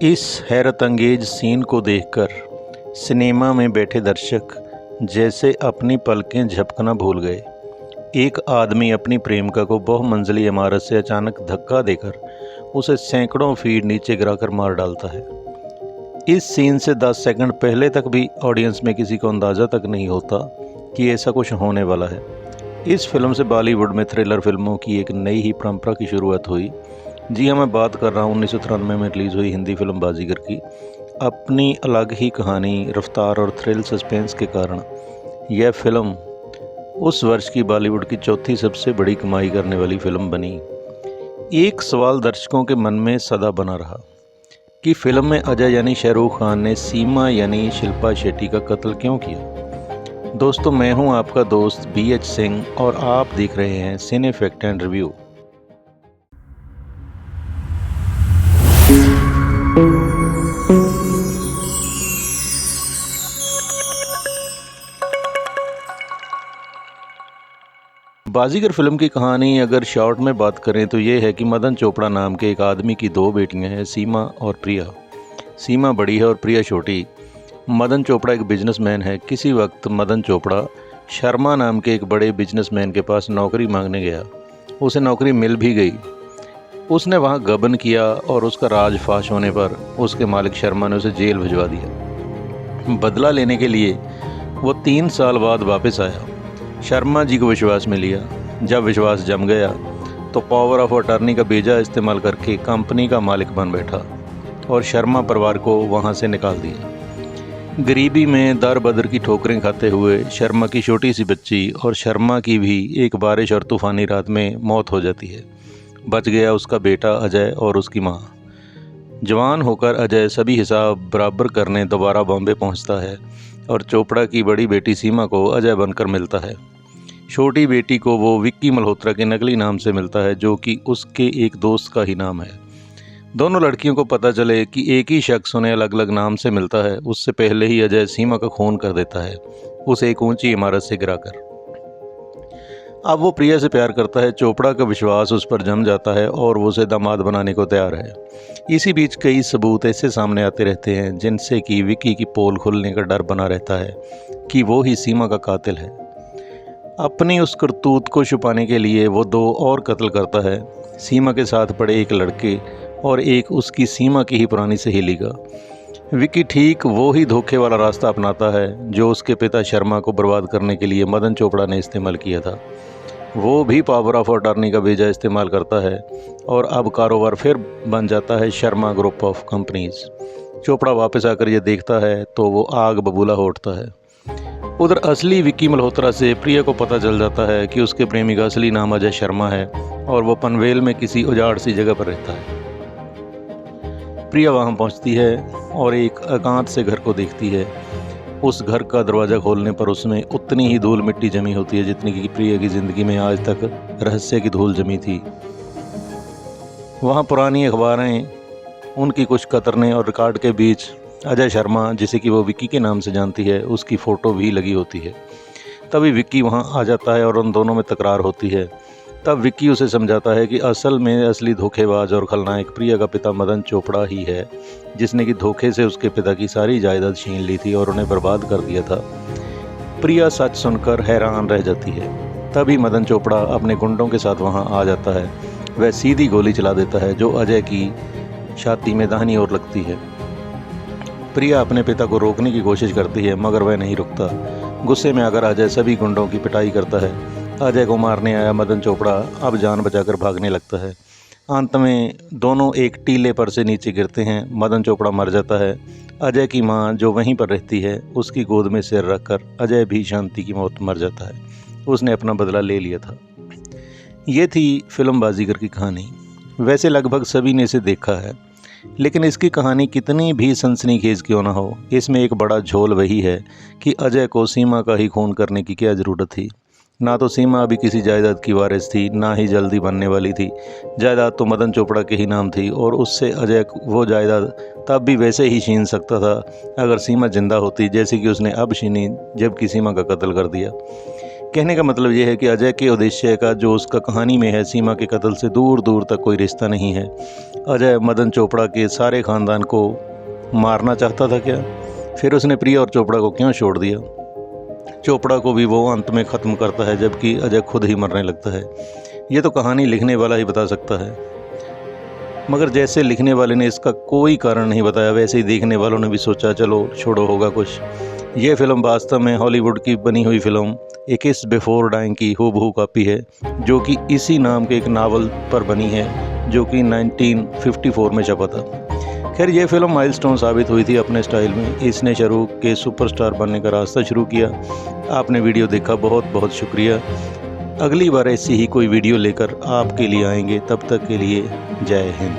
इस हैरत अंगेज सीन को देखकर सिनेमा में बैठे दर्शक जैसे अपनी पलकें झपकना भूल गए। एक आदमी अपनी प्रेमिका को बहुमंजिली इमारत से अचानक धक्का देकर उसे सैकड़ों फीट नीचे गिराकर मार डालता है। इस सीन से 10 सेकंड पहले तक भी ऑडियंस में किसी को अंदाज़ा तक नहीं होता कि ऐसा कुछ होने वाला है। इस फिल्म से बॉलीवुड में थ्रिलर फिल्मों की एक नई ही परंपरा की शुरुआत हुई। जी हाँ, मैं बात कर रहा हूँ 1993 में रिलीज़ हुई हिंदी फिल्म बाजीगर की। अपनी अलग ही कहानी, रफ्तार और थ्रिल सस्पेंस के कारण यह फिल्म उस वर्ष की बॉलीवुड की चौथी सबसे बड़ी कमाई करने वाली फिल्म बनी। एक सवाल दर्शकों के मन में सदा बना रहा कि फिल्म में अजय यानी शाहरुख खान ने सीमा यानी शिल्पा शेट्टी का कत्ल क्यों किया। दोस्तों, मैं हूं आपका दोस्त BH सिंह और आप देख रहे हैं cine fact and review. Baazigar film की कहानी अगर शॉर्ट में बात करें तो ये है कि मदन चोपड़ा नाम के एक आदमी की 2 बेटियां हैं, सीमा और प्रिया। सीमा बड़ी है और प्रिया छोटी। मदन चोपड़ा एक बिजनेसमैन है। किसी वक्त मदन चोपड़ा शर्मा नाम के एक बड़े बिजनेसमैन के पास नौकरी मांगने गया। उसे नौकरी मिल भी गई। उसने वहाँ गबन किया और उसका राज फाश होने पर उसके मालिक शर्मा ने उसे जेल भिजवा दिया। बदला लेने के लिए वो 3 साल बाद वापस आया। शर्मा जी को विश्वास में लिया। जब विश्वास जम गया तो पावर ऑफ अटर्नी का बेजा इस्तेमाल करके कंपनी का मालिक बन बैठा और शर्मा परिवार को वहाँ से निकाल दिया। गरीबी में दर बदर की ठोकरें खाते हुए शर्मा की छोटी सी बच्ची और शर्मा की भी एक बारिश और तूफ़ानी रात में मौत हो जाती है। बच गया उसका बेटा अजय और उसकी माँ। जवान होकर अजय सभी हिसाब बराबर करने दोबारा बॉम्बे पहुँचता है और चोपड़ा की बड़ी बेटी सीमा को अजय बनकर मिलता है। छोटी बेटी को वो विक्की मल्होत्रा के नकली नाम से मिलता है, जो कि उसके एक दोस्त का ही नाम है। दोनों लड़कियों को पता चले कि एक ही शख्स उन्हें अलग अलग नाम से मिलता है, उससे पहले ही अजय सीमा का खून कर देता है, उसे एक ऊंची इमारत से गिराकर। अब वो प्रिया से प्यार करता है। चोपड़ा का विश्वास उस पर जम जाता है और वो उसे दामाद बनाने को तैयार है। इसी बीच कई सबूत ऐसे सामने आते रहते हैं जिनसे कि विक्की की पोल खुलने का डर बना रहता है कि वो ही सीमा का कातिल है। अपनी उस करतूत को छुपाने के लिए वो 2 और कत्ल करता है, सीमा के साथ पड़े एक लड़के और एक उसकी सीमा की ही पुरानी सहेली का। विक्की ठीक वो ही धोखे वाला रास्ता अपनाता है जो उसके पिता शर्मा को बर्बाद करने के लिए मदन चोपड़ा ने इस्तेमाल किया था। वो भी पावर ऑफ अटर्नी का बेजा इस्तेमाल करता है और अब कारोबार फिर बन जाता है Sharma group of companies. Chopra वापस आकर ये देखता है तो वो आग बबूला हो उठता है। उधर असली विक्की मल्होत्रा से प्रिया को पता चल जाता है कि उसके प्रेमी का असली नाम अजय शर्मा है और वो पनवेल में किसी उजाड़ सी जगह पर रहता है। प्रिया वहाँ पहुँचती है और एक एकांत से घर को देखती है। उस घर का दरवाज़ा खोलने पर उसमें उतनी ही धूल मिट्टी जमी होती है जितनी कि प्रिया की ज़िंदगी में आज तक रहस्य की धूल जमी थी। वहाँ पुरानी अखबारें, उनकी कुछ कतरने और रिकॉर्ड के बीच अजय शर्मा, जिसे कि वो विक्की के नाम से जानती है, उसकी फ़ोटो भी लगी होती है। तभी विक्की वहाँ आ जाता है और उन दोनों में तकरार होती है। तब विक्की उसे समझाता है कि असल में असली धोखेबाज और खलनायक प्रिया का पिता मदन चोपड़ा ही है, जिसने कि धोखे से उसके पिता की सारी जायदाद छीन ली थी और उन्हें बर्बाद कर दिया था। प्रिया सच सुनकर हैरान रह जाती है। तभी मदन चोपड़ा अपने गुंडों के साथ वहाँ आ जाता है। वह सीधी गोली चला देता है जो अजय की छाती में दाहिनी ओर लगती है। प्रिया अपने पिता को रोकने की कोशिश करती है मगर वह नहीं रुकता। गुस्से में आकर अजय सभी गुंडों की पिटाई करता है। अजय को मारने आया मदन चोपड़ा अब जान बचाकर भागने लगता है। अंत में दोनों एक टीले पर से नीचे गिरते हैं। मदन चोपड़ा मर जाता है। अजय की मां जो वहीं पर रहती है उसकी गोद में सिर रखकर अजय भी शांति की मौत मर जाता है। उसने अपना बदला ले लिया था। ये थी फिल्म बाजीगर की कहानी। वैसे लगभग सभी ने इसे देखा है, लेकिन इसकी कहानी कितनी भी सनसनीखेज क्यों ना हो, इसमें एक बड़ा झोल वही है कि अजय को सीमा का ही खून करने की क्या ज़रूरत थी। ना तो सीमा अभी किसी जायदाद की वारिस थी, ना ही जल्दी बनने वाली थी। जायदाद तो मदन चोपड़ा के ही नाम थी और उससे अजय वो जायदाद तब भी वैसे ही छीन सकता था अगर सीमा जिंदा होती, जैसे कि उसने अब छीनी जबकि सीमा का कत्ल कर दिया। कहने का मतलब ये है कि अजय के उद्देश्य का जो उसका कहानी में है, सीमा के कत्ल से दूर दूर तक कोई रिश्ता नहीं है। अजय मदन चोपड़ा के सारे ख़ानदान को मारना चाहता था क्या? फिर उसने प्रिया और चोपड़ा को क्यों छोड़ दिया? चोपड़ा को भी वो अंत में ख़त्म करता है, जबकि अजय खुद ही मरने लगता है। ये तो कहानी लिखने वाला ही बता सकता है, मगर जैसे लिखने वाले ने इसका कोई कारण नहीं बताया, वैसे ही देखने वालों ने भी सोचा चलो छोड़ो, होगा कुछ। ये फिल्म वास्तव में हॉलीवुड की बनी हुई फिल्म ए किस बिफोर डाइंग की हूबहू कॉपी है, जो कि इसी नाम के एक नावल पर बनी है, जो कि 1954 में छपा था। खैर, ये फिल्म माइलस्टोन साबित हुई थी अपने स्टाइल में। इसने शाहरुख के सुपरस्टार बनने का रास्ता शुरू किया। आपने वीडियो देखा, बहुत बहुत शुक्रिया। अगली बार ऐसी ही कोई वीडियो लेकर आपके लिए आएंगे। तब तक के लिए जय हिंद।